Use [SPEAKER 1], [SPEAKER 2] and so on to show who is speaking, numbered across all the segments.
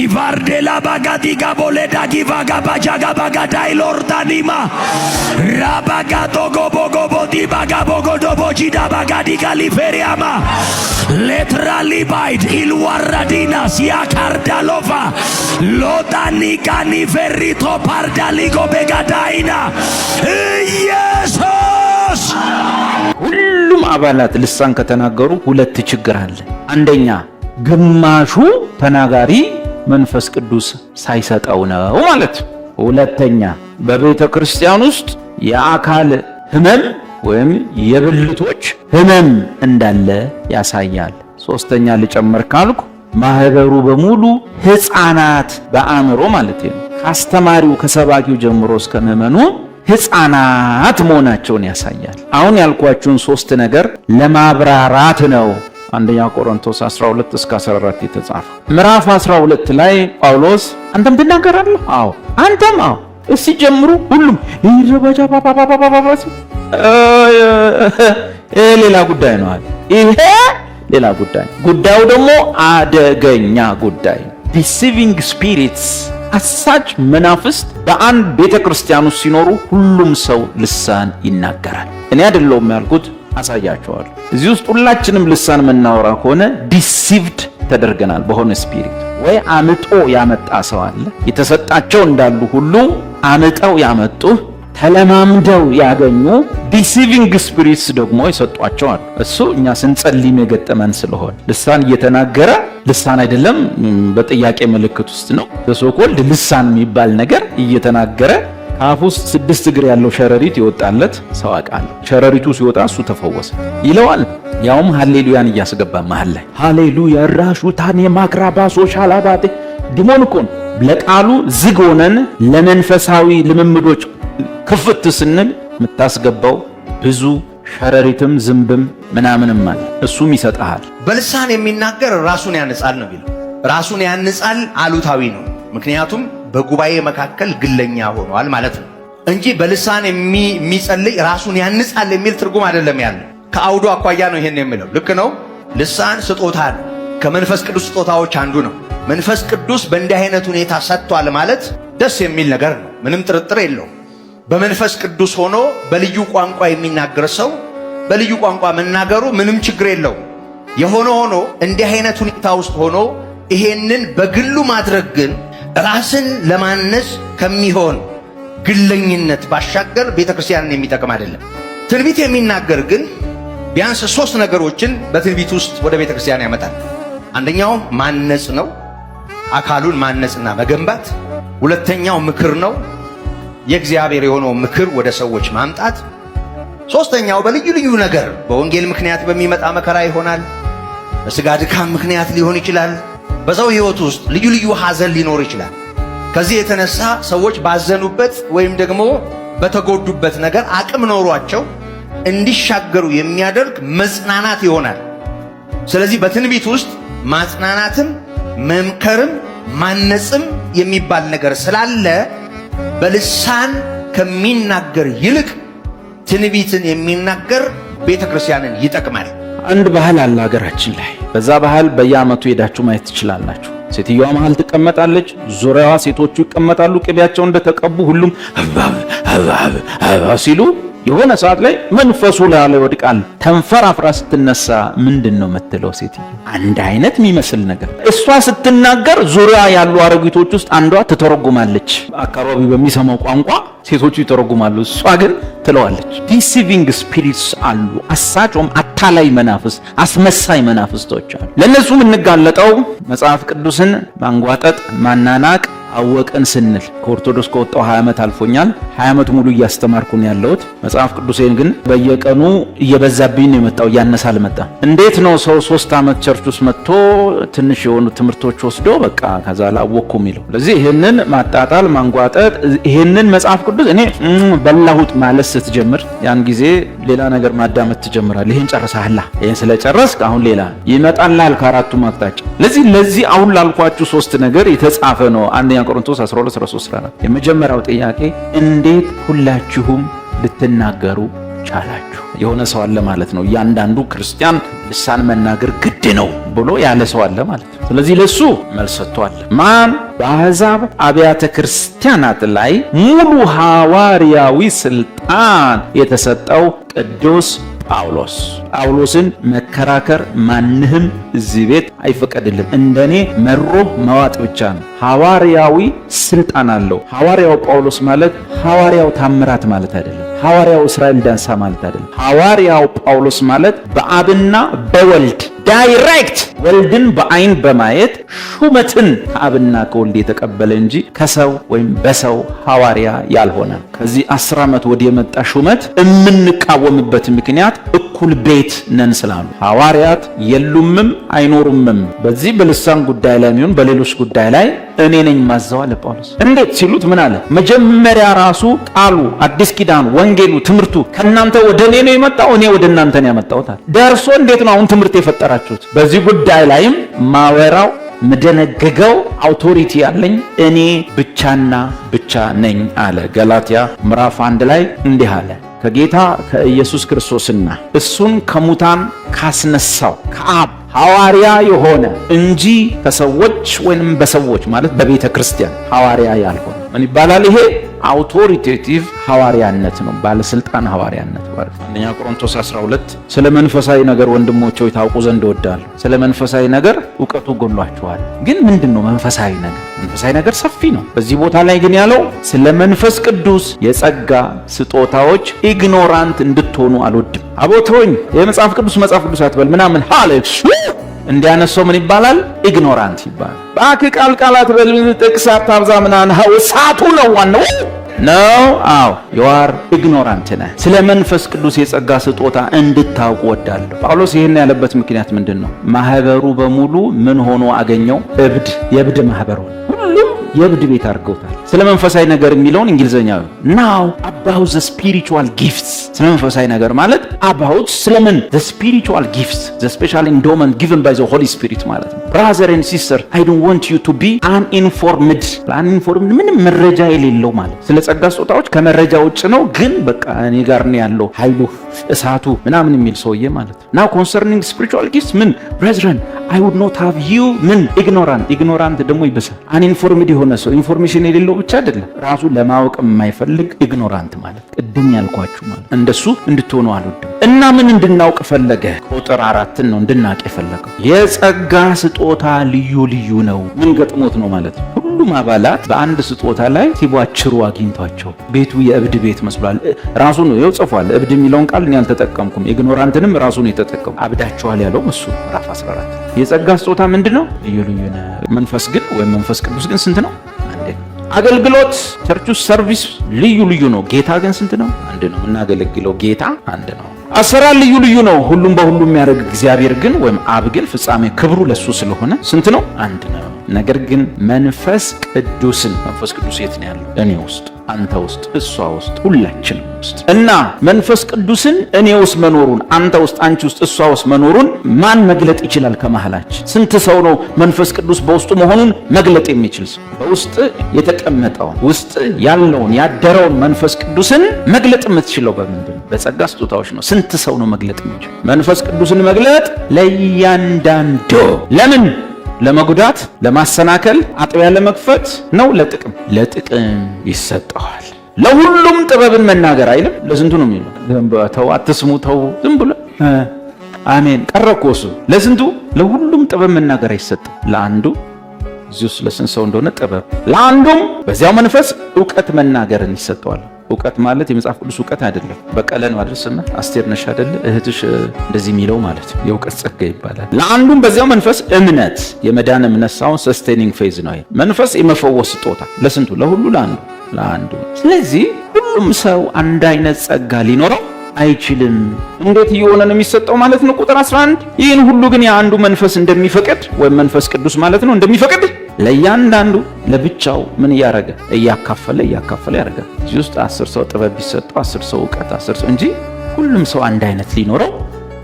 [SPEAKER 1] Ivardela bagadi gabole dagi vaga bajaga bagadai lordanima rabagato gobo gobo di bagabogo dobo jida bagadi galiferiama letrali bite ilwaradina sia cardalova lotani cani ferrito pardaligo begadaina ኢየሱስ
[SPEAKER 2] ሁሉም አባላት ልሳን ከተናገሩ ሁለት ችግር አለ። አንደኛ ግማሹ ተናጋሪ መንፈስ ቅዱስ ሳይሰጠው ነው ማለት። ሁለተኛ በቤተ ክርስቲያን ውስጥ የአካል ህመም ወይም የብልቶች ህመም እንዳለ ያሳያል። ሶስተኛ ልጨምር ካልኩ ማህበሩ በሙሉ ህፃናት በአእምሮ ማለት ነው። ከአስተማሪው ከሰባኪው ጀምሮ እስከ ምዕመኑ ህፃናት መሆናቸውን ያሳያል። አሁን ያልኳችሁን ሶስት ነገር ለማብራራት ነው አንደኛ ቆሮንቶስ 12 እስከ 14 የተጻፈ። ምዕራፍ 12 ላይ ጳውሎስ አንተም ትናገራለህ? አዎ። አንተም? አዎ። እስቲ ጀምሩ ሁሉም ይረባጃ ባባባባባስ ሌላ ጉዳይ ነው አለ። ይሄ ሌላ ጉዳይ። ጉዳዩ ደግሞ አደገኛ ጉዳይ። ዲሲቪንግ ስፒሪትስ አሳች መናፍስት በአንድ ቤተክርስቲያን ውስጥ ሲኖሩ ሁሉም ሰው ልሳን ይናገራል። እኔ አይደለሁም ያልኩት፣ አሳያቸዋለሁ። እዚህ ውስጥ ሁላችንም ልሳን መናወራ ከሆነ ዲሲቭድ ተደርገናል በሆነ ስፒሪት። ወይ አምጦ ያመጣ ሰው አለ። የተሰጣቸው እንዳሉ ሁሉ አምጠው ያመጡ ተለማምደው ያገኙ ዲሲቪንግ ስፒሪትስ ደግሞ ይሰጧቸዋል። እሱ እኛ ስንጸልይ የገጠመን ስለሆነ ልሳን እየተናገረ ልሳን አይደለም በጥያቄ ምልክት ውስጥ ነው። በሶኮልድ ልሳን የሚባል ነገር እየተናገረ ከአፉ ውስጥ 6 እግር ያለው ሸረሪት ይወጣለት ሰው አውቃለሁ። ሸረሪቱ ሲወጣ እሱ ተፈወሰ ይለዋል። ያውም ሃሌሉያን እያስገባ መሃል ላይ ሃሌሉያ ራሹታን የማክራባሶ ሻላባቴ ዲሞን እኮ ነው። ለቃሉ ዝግ ሆነን ለመንፈሳዊ ልምምዶች ክፍት ስንል የምታስገባው ብዙ ሸረሪትም ዝምብም ምናምንም አለ። እሱም ይሰጣል።
[SPEAKER 3] በልሳን የሚናገር ራሱን ያንጻል ነው የሚለው። ራሱን ያንጻል አሉታዊ ነው። ምክንያቱም በጉባኤ መካከል ግለኛ ሆኗል ማለት ነው እንጂ በልሳን የሚጸልይ ራሱን ያንጻል የሚል ትርጉም አይደለም ያለው። ከአውዱ አኳያ ነው ይሄን የሚለው። ልክ ነው። ልሳን ስጦታ ነው። ከመንፈስ ቅዱስ ስጦታዎች አንዱ ነው። መንፈስ ቅዱስ በእንዲህ አይነት ሁኔታ ሰጥቷል ማለት ደስ የሚል ነገር ነው። ምንም ጥርጥር የለውም። በመንፈስ ቅዱስ ሆኖ በልዩ ቋንቋ የሚናገር ሰው በልዩ ቋንቋ መናገሩ ምንም ችግር የለውም። የሆነ ሆኖ እንዲህ አይነት ሁኔታ ውስጥ ሆኖ ይሄንን በግሉ ማድረግ ግን ራስን ለማነጽ ከሚሆን ግለኝነት ባሻገር ቤተክርስቲያንን የሚጠቅም አይደለም። ትንቢት የሚናገር ግን ቢያንስ 3 ነገሮችን በትንቢት ውስጥ ወደ ቤተክርስቲያን ያመጣል። አንደኛው ማነጽ ነው፣ አካሉን ማነጽና መገንባት። ሁለተኛው ምክር ነው፣ የእግዚአብሔር የሆነው ምክር ወደ ሰዎች ማምጣት። ሶስተኛው በልዩ ልዩ ነገር በወንጌል ምክንያት በሚመጣ መከራ ይሆናል። በስጋ ድካም ምክንያት ሊሆን ይችላል። በሰው ሕይወት ውስጥ ልዩ ልዩ ሐዘን ሊኖር ይችላል። ከዚህ የተነሳ ሰዎች ባዘኑበት ወይም ደግሞ በተጎዱበት ነገር አቅም ኖሯቸው እንዲሻገሩ የሚያደርግ መጽናናት ይሆናል። ስለዚህ በትንቢት ውስጥ ማጽናናትም መምከርም ማነጽም የሚባል ነገር ስላለ በልሳን ከሚናገር ይልቅ ትንቢትን የሚናገር ቤተክርስቲያንን ይጠቅማል።
[SPEAKER 2] አንድ ባህል አለ ሀገራችን ላይ። በዛ ባህል በየዓመቱ ሄዳችሁ ማየት ትችላላችሁ። ሴትዮዋ መሃል ትቀመጣለች፣ ዙሪያዋ ሴቶቹ ይቀመጣሉ። ቅቤያቸው እንደተቀቡ ሁሉም ሲሉ የሆነ ሰዓት ላይ መንፈሱ ላይ ይወድቃል። ተንፈራፍራ ስትነሳ ምንድነው የምትለው ሴትዮ? አንድ አይነት የሚመስል ነገር። እሷ ስትናገር ዙሪያ ያሉ አረጊቶች ውስጥ አንዷ ትተረጉማለች። አካባቢ በሚሰማው ቋንቋ ሴቶቹ ይተረጉማሉ፣ እሷ ግን ትለዋለች። ዲሲቪንግ ስፒሪትስ አሉ። አሳጮም አታላይ መናፍስት፣ አስመሳይ መናፍስቶች አሉ። ለነሱ የምንጋለጠው መጽሐፍ ቅዱስን ማንጓጠጥ ማናናቅ አወቀን ስንል ከኦርቶዶክስ ከወጣው 20 ዓመት አልፎኛል። 20 ዓመት ሙሉ እያስተማርኩ ነው ያለሁት። መጽሐፍ ቅዱሴን ግን በየቀኑ እየበዛብኝ ነው የመጣው፣ እያነሳ አልመጣም። እንዴት ነው ሰው 3 ዓመት ቸርች ውስጥ መጥቶ ትንሽ የሆኑ ትምህርቶች ወስዶ በቃ ከዛ ላወቅኩ የሚለው? ስለዚህ ይሄንን ማጣጣል ማንጓጠጥ፣ ይሄንን መጽሐፍ ቅዱስ እኔ በላሁት ማለት ስትጀምር ያን ጊዜ ሌላ ነገር ማዳመጥ ትጀምራለህ። ይሄን ጨርሰሃል፣ ይሄን ስለጨረስክ አሁን ሌላ ይመጣልሃል ከአራቱም አቅጣጫ። ለዚህ አሁን ላልኳችሁ 3 ነገር የተጻፈ ነው። አንደኛ ቆሮንቶስ 12:13 የመጀመሪያው ጥያቄ እንዴት ሁላችሁም ልትናገሩ ቻላችሁ። የሆነ ሰው አለ ማለት ነው። እያንዳንዱ ክርስቲያን ልሳን መናገር ግድ ነው ብሎ ያለ ሰው አለ ማለት ነው። ስለዚህ ለሱ መልስ ሰጥቷል። ማን? በአሕዛብ አብያተ ክርስቲያናት ላይ ሙሉ ሐዋርያዊ ስልጣን የተሰጠው ቅዱስ ጳውሎስ። ጳውሎስን መከራከር ማንህም እዚህ ቤት አይፈቀድልም። እንደኔ መሮ መዋጥ ብቻ ነው። ሐዋርያዊ ስልጣን አለው። ሐዋርያው ጳውሎስ ማለት ሐዋርያው ታምራት ማለት አይደለም። ሐዋርያው እስራኤል ዳንሳ ማለት አይደለም። ሐዋርያው ጳውሎስ ማለት በአብና በወልድ ዳይሬክት ወልድን በአይን በማየት ሹመትን ከአብና ከወልድ የተቀበለ እንጂ ከሰው ወይም በሰው ሐዋርያ ያልሆነ። ከዚህ 10 ዓመት ወዲህ የመጣ ሹመት የምንቃወምበት ምክንያት እኩል ቤት ነን ስላሉ ሐዋርያት የሉምም አይኖሩምም። በዚህ በልሳን ጉዳይ ላይ የሚሆን በሌሎች ጉዳይ ላይ እኔ ነኝ ማዘው አለ ጳውሎስ። እንዴት ሲሉት ምን አለ? መጀመሪያ ራሱ ቃሉ፣ አዲስ ኪዳን፣ ወንጌሉ፣ ትምህርቱ ከእናንተ ወደ እኔ ነው የመጣው፣ እኔ ወደ እናንተ ነው ያመጣሁት። ደርሶ እንዴት ነው አሁን ትምህርት የፈጠራችሁት? በዚህ ጉዳይ ላይም ማወራው ምደነገገው አውቶሪቲ ያለኝ እኔ ብቻና ብቻ ነኝ አለ። ገላትያ ምዕራፍ 1 ላይ እንዲህ አለ፣ ከጌታ ከኢየሱስ ክርስቶስና እሱን ከሙታን ካስነሳው ከአብ ሐዋርያ የሆነ እንጂ ከሰዎች ወይንም በሰዎች ማለት በቤተ ክርስቲያን ሐዋርያ ያልሆነ ምን ይባላል? ይሄ አውቶሪቴቲቭ ሐዋርያነት ነው። ባለስልጣን ሐዋርያነት ማለት ነው። አንደኛ ቆሮንቶስ 12 ስለ መንፈሳዊ ነገር ወንድሞቼ ሆይ ታውቁ ዘንድ እወዳለሁ። ስለ መንፈሳዊ ነገር ዕውቀቱ ጎሏችኋል። ግን ምንድነው መንፈሳዊ ነገር? መንፈሳዊ ነገር ሰፊ ነው። በዚህ ቦታ ላይ ግን ያለው ስለ መንፈስ ቅዱስ የጸጋ ስጦታዎች ኢግኖራንት እንድትሆኑ አልወድም። አቦቶኝ የመጽሐፍ ቅዱስ አትበል ምናምን ሃሌክስ እንዲያነሰው ምን ይባላል? ኢግኖራንት ይባላል። ባክ ቃላት ጥቅስ አታብዛ ምናምን እሳቱ ነው ዋናው ነው። አዎ የዋር ኢግኖራንት ነህ። ስለ መንፈስ ቅዱስ የጸጋ ስጦታ እንድታውቁ ወዳለሁ። ጳውሎስ ይህን ያለበት ምክንያት ምንድን ነው? ማህበሩ በሙሉ ምን ሆኖ አገኘው? እብድ። የእብድ ማህበር ሆነ። ሁሉም የእብድ ቤት አድርገውታል። ስለ መንፈሳዊ ነገር የሚለውን እንግሊዘኛው ናው about the spiritual gifts። ስለ መንፈሳዊ ነገር ማለት about ስለምን the spiritual gifts the special endowment given by the Holy Spirit ማለት ነው። brother and sister I don't want you to be uninformed ምንም መረጃ የሌለው ማለት ስለ ጸጋ ስጦታዎች ከመረጃ ውጭ ነው። ግን በቃ እኔ ጋር ነው ያለው ኃይሉ እሳቱ ምናምን የሚል ሰውዬ ማለት ነው። now concerning spiritual gifts ምን brethren I would not have you ምን ignorant ደግሞ ይበሳል። uninformed የሆነ ሰው ኢንፎርሜሽን የሌለው ብቻ አይደለም ራሱ ለማወቅ የማይፈልግ ኢግኖራንት ማለት ቅድም ያልኳችሁ ማለት እንደሱ እንድትሆኑ አልወድም። እና ምን እንድናውቅ ፈለገ? ቁጥር 4 ነው እንድናውቅ የፈለገው የጸጋ ስጦታ ልዩ ልዩ ነው። ምን ገጥሞት ነው ማለት ነው? ሁሉም አባላት በአንድ ስጦታ ላይ ሲቧችሩ አግኝቷቸው ቤቱ የእብድ ቤት መስሏል። ራሱ ነው ይኸው ጽፏል። እብድ የሚለውን ቃል እኔ አልተጠቀምኩም። ኢግኖራንትንም ራሱ ነው የተጠቀሙ። አብዳቸዋል ያለው እሱ ምዕራፍ 14። የጸጋ ስጦታ ምንድነው? ልዩ ልዩ ነው። መንፈስ ግን ወይም መንፈስ ቅዱስ ግን ስንት ነው? አንድ ነው። አገልግሎት ቸርች ውስጥ ሰርቪስ ልዩ ልዩ ነው። ጌታ ግን ስንት ነው? አንድ ነው። የምናገለግለው ጌታ አንድ ነው። አሰራር ልዩ ልዩ ነው። ሁሉም በሁሉ የሚያደርግ እግዚአብሔር ግን ወይም አብ ግን ፍጻሜ ክብሩ ለሱ ስለሆነ ስንት ነው? አንድ ነው። ነገር ግን መንፈስ ቅዱስን መንፈስ ቅዱስ የት ነው ያለው? እኔ ውስጥ፣ አንተ ውስጥ፣ እሷ ውስጥ፣ ሁላችንም ውስጥ እና መንፈስ ቅዱስን እኔ ውስጥ መኖሩን፣ አንተ ውስጥ፣ አንቺ ውስጥ፣ እሷ ውስጥ መኖሩን ማን መግለጥ ይችላል? ከመሃላችን ስንት ሰው ነው መንፈስ ቅዱስ በውስጡ መሆኑን መግለጥ የሚችል ሰው? በውስጥ የተቀመጠውን ውስጥ ያለውን ያደረውን መንፈስ ቅዱስን መግለጥ የምትችለው በምንድን ነው? በጸጋ ስጦታዎች ነው። ስንት ሰው ነው መግለጥ የሚችል? መንፈስ ቅዱስን መግለጥ ለእያንዳንዱ ለምን? ለመጉዳት፣ ለማሰናከል፣ አጥቢያ ለመክፈት ነው? ለጥቅም ይሰጠዋል። ለሁሉም ጥበብን መናገር አይልም። ለስንቱ ነው የሚለው? ተው አትስሙ፣ ተው ዝም ብሎ አሜን ቀረኮ እሱ ለስንቱ? ለሁሉም ጥበብ መናገር አይሰጥም። ለአንዱ እዚህ ውስጥ ለስንት ሰው እንደሆነ ጥበብ፣ ለአንዱም በዚያው መንፈስ ዕውቀት መናገርን ይሰጠዋል። ዕውቀት ማለት የመጽሐፍ ቅዱስ ዕውቀት አይደለም። በቀለ ነው አይደል? ስም አስቴር ነሽ አይደል? እህትሽ እንደዚህ የሚለው ማለት ነው። የዕውቀት ጸጋ ይባላል። ለአንዱም በዚያው መንፈስ እምነት፣ የመዳን እምነት ሳይሆን ሰስቴኒንግ ፌዝ ነው። መንፈስ የመፈወስ ስጦታ ለስንቱ? ለሁሉ፣ ለአንዱ። ስለዚህ ሁሉም ሰው አንድ አይነት ጸጋ ሊኖረው አይችልም። እንዴት እየሆነ ነው የሚሰጠው ማለት ነው? ቁጥር 11 ይህን ሁሉ ግን የአንዱ መንፈስ እንደሚፈቅድ ወይም መንፈስ ቅዱስ ማለት ነው እንደሚፈቅድ ለእያንዳንዱ ለብቻው ምን እያረገ እያካፈለ ያደርጋል። እዚህ ውስጥ 10 ሰው ጥበብ ቢሰጠው 10 ሰው ዕውቀት 10 ሰው እንጂ ሁሉም ሰው አንድ አይነት ሊኖረው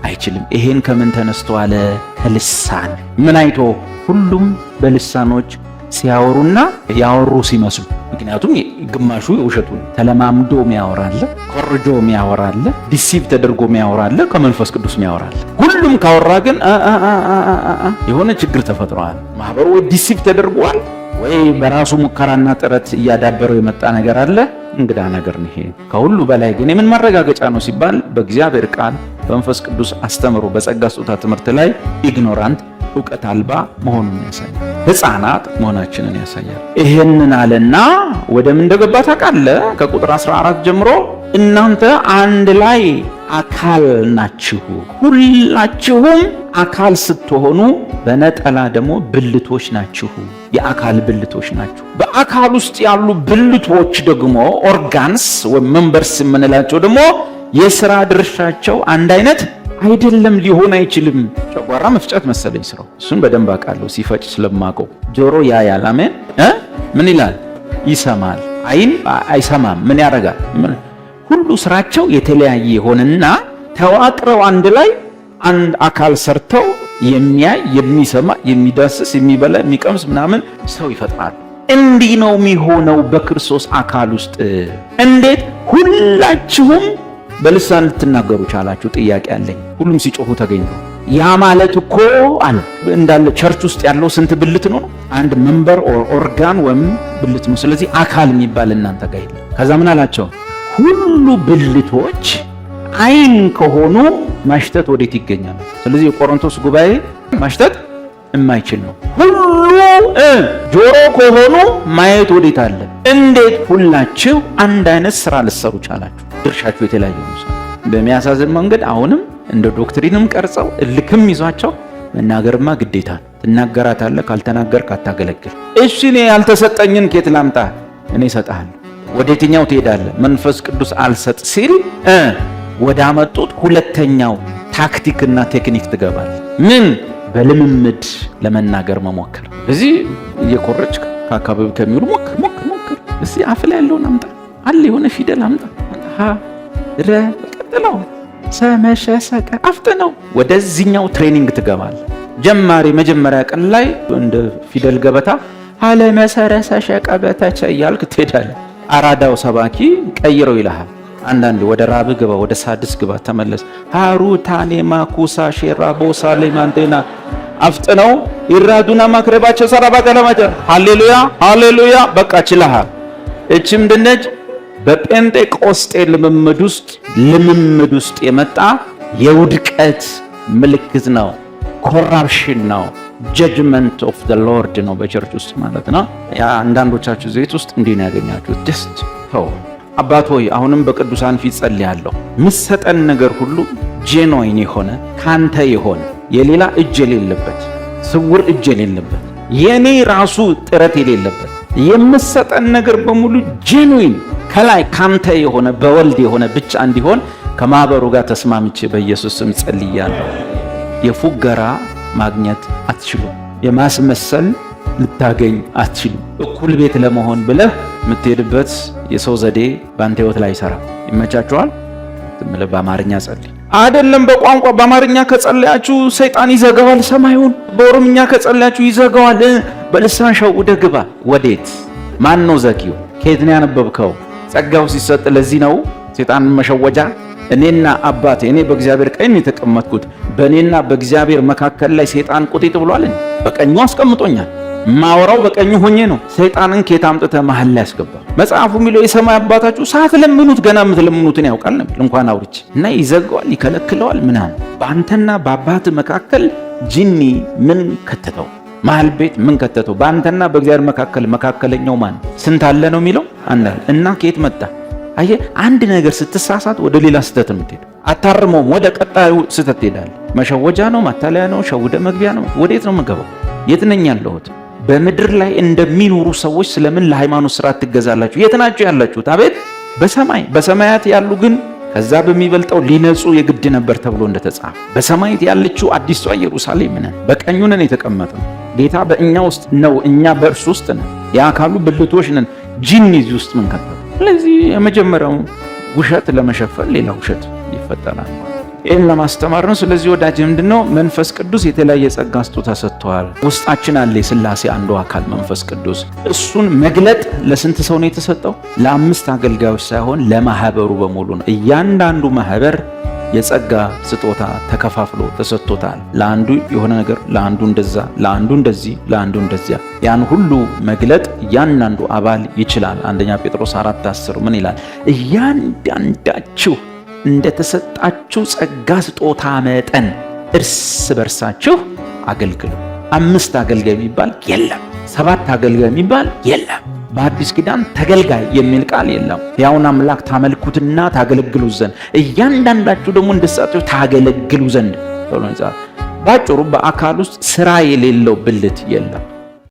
[SPEAKER 2] አይችልም። ይሄን ከምን ተነስቶ አለ? ከልሳን። ምን አይቶ? ሁሉም በልሳኖች ሲያወሩና ያወሩ ሲመስሉ ምክንያቱም ግማሹ የውሸቱ ተለማምዶ የሚያወራለ፣ ኮርጆ የሚያወራለ፣ ዲሲቭ ተደርጎ የሚያወራለ፣ ከመንፈስ ቅዱስ የሚያወራለ። ሁሉም ካወራ ግን የሆነ ችግር ተፈጥሯል። ማህበሩ ወይ ዲሲቭ ተደርጓል ወይ በራሱ ሙከራና ጥረት እያዳበረው የመጣ ነገር አለ። እንግዳ ነገር ነው ይሄ። ከሁሉ በላይ ግን የምን ማረጋገጫ ነው ሲባል በእግዚአብሔር ቃል በመንፈስ ቅዱስ አስተምሮ በጸጋ ስጦታ ትምህርት ላይ ኢግኖራንት ዕውቀት አልባ መሆኑን ያሳያል። ሕፃናት መሆናችንን ያሳያል። ይሄንን አለና ወደ ምን እንደገባ ታውቃለህ? ከቁጥር 14 ጀምሮ እናንተ አንድ ላይ አካል ናችሁ፣ ሁላችሁም አካል ስትሆኑ በነጠላ ደግሞ ብልቶች ናችሁ። የአካል ብልቶች ናችሁ። በአካል ውስጥ ያሉ ብልቶች ደግሞ ኦርጋንስ ወይም መንበርስ የምንላቸው ደግሞ የሥራ ድርሻቸው አንድ አይነት አይደለም፣ ሊሆን አይችልም። ጨጓራ መፍጨት መሰለኝ ስራው። እሱን በደንብ አውቃለሁ ሲፈጭ ስለማውቀው። ጆሮ ያያል፣ አሜን። ምን ይላል? ይሰማል። አይን አይሰማም። ምን ያደርጋል? ሁሉ ስራቸው የተለያየ የሆነና ተዋቅረው አንድ ላይ አንድ አካል ሰርተው የሚያይ፣ የሚሰማ፣ የሚዳስስ፣ የሚበላ፣ የሚቀምስ ምናምን ሰው ይፈጥራል። እንዲህ ነው የሚሆነው በክርስቶስ አካል ውስጥ። እንዴት ሁላችሁም በልሳን ልትናገሩ ቻላችሁ? ጥያቄ አለኝ። ሁሉም ሲጮሁ ተገኝተው ያ ማለት እኮ አለ እንዳለ ቸርች ውስጥ ያለው ስንት ብልት ነው? አንድ መንበር ኦርጋን ወይም ብልት ነው። ስለዚህ አካል የሚባል እናንተ ጋር የለም። ከዛ ምን አላቸው? ሁሉ ብልቶች አይን ከሆኑ ማሽተት ወዴት ይገኛል? ስለዚህ የቆሮንቶስ ጉባኤ ማሽተት የማይችል ነው። ሁሉ ጆሮ ከሆኑ ማየት ወዴት አለ? እንዴት ሁላችሁ አንድ አይነት ስራ ልትሰሩ ቻላችሁ? ድርሻችሁ የተለያየ ነው። በሚያሳዝን መንገድ አሁንም እንደ ዶክትሪንም ቀርጸው እልክም ይዟቸው መናገርማ ግዴታ ነው። ትናገራታለህ፣ ካልተናገርክ አታገለግል። እሺ እኔ ያልተሰጠኝን ኬት ላምጣ? እኔ እሰጥሃለሁ። ወደ የትኛው ትሄዳለህ? መንፈስ ቅዱስ አልሰጥ ሲል ወደ አመጡት ሁለተኛው ታክቲክና ቴክኒክ ትገባለህ። ምን? በልምምድ ለመናገር መሞከር። እዚህ እየኮረች ከአካባቢ ከሚውሉ ሞክር። እስቲ አፍ ላይ ያለውን አምጣ፣ አለ የሆነ ፊደል አምጣ፣ ረ ቀጥለው ሰመሸሰቀ አፍጥነው። ወደዚህኛው ትሬኒንግ ትገባለህ። ጀማሪ መጀመሪያ ቀን ላይ እንደ ፊደል ገበታ አለ መሰረሰ ሸቀበተቸ እያልክ ትሄዳለህ። አራዳው ሰባኪ ቀይረው ይልሃል። አንዳንድ ወደ ራብ ግባ፣ ወደ ሳድስ ግባ፣ ተመለስ። ሃሩታኔ ማኩሳ ሼራቦ ሳሌማንቴና አፍጥነው ይራዱና ማክረባቸው ሰራባ ቀለማቸ ሃሌሉያ ሃሌሉያ። በቃ ችለሃል። እቺ ምንድነች? በጴንጤቆስጤ ልምምድ ውስጥ የመጣ የውድቀት ምልክት ነው። ኮራፕሽን ነው። ጀጅመንት ኦፍ ዘ ሎርድ ነው በቸርች ውስጥ ማለት ነው። ያ አንዳንዶቻችሁ ዘይት ውስጥ እንዲህ ነው ያገኛችሁት። ጀስት ተው። አባት ሆይ አሁንም በቅዱሳን ፊት ጸልያለሁ። ምሰጠን ነገር ሁሉ ጄኖይን የሆነ ካንተ የሆነ የሌላ እጅ የሌለበት ስውር እጅ የሌለበት የኔ ራሱ ጥረት የሌለበት የምሰጠን ነገር በሙሉ ጄኖይን ከላይ ካንተ የሆነ በወልድ የሆነ ብቻ እንዲሆን ከማህበሩ ጋር ተስማምቼ በኢየሱስ ስም ጸልያለሁ። የፉገራ ማግኘት አትችሉም። የማስመሰል ልታገኝ አትችሉም። እኩል ቤት ለመሆን ብለህ የምትሄድበት የሰው ዘዴ በአንተ ህይወት ላይ ይሰራ። ይመቻችኋል። ዝም ብለህ በአማርኛ ጸልይ። አይደለም በቋንቋ በአማርኛ ከጸለያችሁ ሰይጣን ይዘጋዋል ሰማዩን። በኦሮምኛ ከጸለያችሁ ይዘጋዋል። በልሳን ሸውደህ ግባ። ወዴት? ማን ነው ዘጊው? ከየት ነው ያነበብከው? ጸጋው ሲሰጥ ለዚህ ነው ሰይጣንን መሸወጃ። እኔና አባቴ እኔ በእግዚአብሔር ቀኝ የተቀመጥኩት በእኔና በእግዚአብሔር መካከል ላይ ሰይጣን ቁጢጥ ብሏል። በቀኙ አስቀምጦኛል። ማወራው በቀኙ ሆኜ ነው። ሰይጣንን ከየት አምጥተህ መሀል ላይ ያስገባ? መጽሐፉ የሚለው የሰማይ አባታችሁ ሳትለምኑት ገና የምትለምኑትን ያውቃል ነው። እንኳን አውርቼ እና ይዘጋዋል፣ ይከለክለዋል ምናምን። በአንተና በአባትህ መካከል ጂኒ ምን ከተተው? መሀል ቤት ምን ከተተው? በአንተና በእግዚአብሔር መካከል መካከለኛው ማን? ስንት አለ ነው የሚለው? አንድ አለ። እና ከየት መጣ? አየህ፣ አንድ ነገር ስትሳሳት ወደ ሌላ ስህተት የምትሄደው አታርመውም። ወደ ቀጣዩ ስህተት ትሄዳለህ። መሸወጃ ነው፣ ማታለያ ነው፣ ሸውደ መግቢያ ነው። ወዴት ነው የምገባው? የት ነኝ ያለሁት? በምድር ላይ እንደሚኖሩ ሰዎች ስለምን ለሃይማኖት ስርዓት ትገዛላችሁ? የት ናችሁ ያላችሁት? አቤት በሰማይ። በሰማያት ያሉ ግን ከዛ በሚበልጠው ሊነጹ የግድ ነበር ተብሎ እንደተጻፈ በሰማያት ያለችው አዲሷ ኢየሩሳሌም ነን። በቀኙ ነን የተቀመጥነው። ጌታ በእኛ ውስጥ ነው፣ እኛ በእርሱ ውስጥ ነን። የአካሉ ብልቶች ነን። ጂኒ እዚህ ውስጥ ምን ከተተ? ስለዚህ የመጀመሪያው ውሸት ለመሸፈን ሌላ ውሸት ይፈጠራል። ይህን ለማስተማር ነው። ስለዚህ ወዳጅ ምንድነው? መንፈስ ቅዱስ የተለያየ ጸጋ ስጦታ ሰጥቷል። ውስጣችን አለ የሥላሴ አንዱ አካል መንፈስ ቅዱስ። እሱን መግለጥ ለስንት ሰው ነው የተሰጠው? ለ5 አገልጋዮች ሳይሆን ለማህበሩ በሙሉ ነው። እያንዳንዱ ማህበር የጸጋ ስጦታ ተከፋፍሎ ተሰጥቶታል። ለአንዱ የሆነ ነገር፣ ለአንዱ እንደዛ፣ ለአንዱ እንደዚህ፣ ለአንዱ እንደዚያ። ያን ሁሉ መግለጥ እያንዳንዱ አባል ይችላል። አንደኛ ጴጥሮስ 4:10 ምን ይላል? እያንዳንዳችሁ እንደተሰጣችሁ ጸጋ ስጦታ መጠን እርስ በርሳችሁ አገልግሉ። 5 አገልጋይ የሚባል የለም። 7 አገልጋይ የሚባል የለም። በአዲስ ኪዳን ተገልጋይ የሚል ቃል የለም። ያውን አምላክ ታመልኩትና ታገለግሉ ዘንድ እያንዳንዳችሁ ደግሞ እንደተሰጣችሁ ታገለግሉ ዘንድ ተብሎ ይጻፋል። ባጭሩ በአካል ውስጥ ስራ የሌለው ብልት የለም።